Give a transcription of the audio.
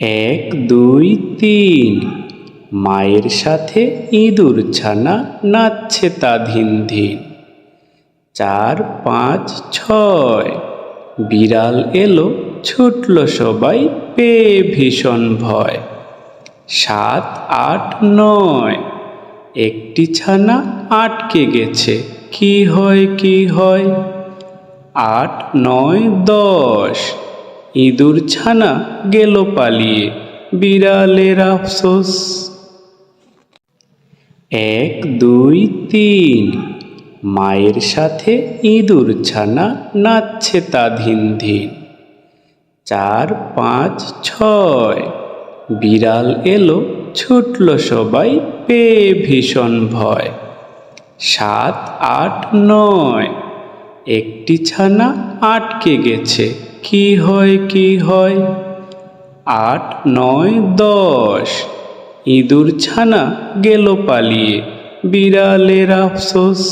এক দুই তিন, মায়ের সাথে ইঁদুর ছানা নাচছে তা ধিন ধিন। চার পাঁচ ছয়, বিড়াল এলো ছুটল সবাই পেয়ে ভীষণ ভয়। সাত আট নয়, একটি ছানা আটকে গেছে, কি হয় কি হয়। আট নয় দশ, ইঁদুর ছানা গেল পালিয়ে, বিড়ালের আফসোস। এক দুই তিন, মায়ের সাথে ইঁদুর ছানা নাচছে তা ধিন ধিন। চার পাঁচ ছয়, বিড়াল এলো ছুটল সবাই পেয়ে ভীষণ ভয়। সাত আট নয়, একটি ছানা আটকে গেছে, কি হয় কি হয়। আট নয় দশ, ইঁদুর ছানা গেল পালিয়ে, বিড়ালের আফসোস।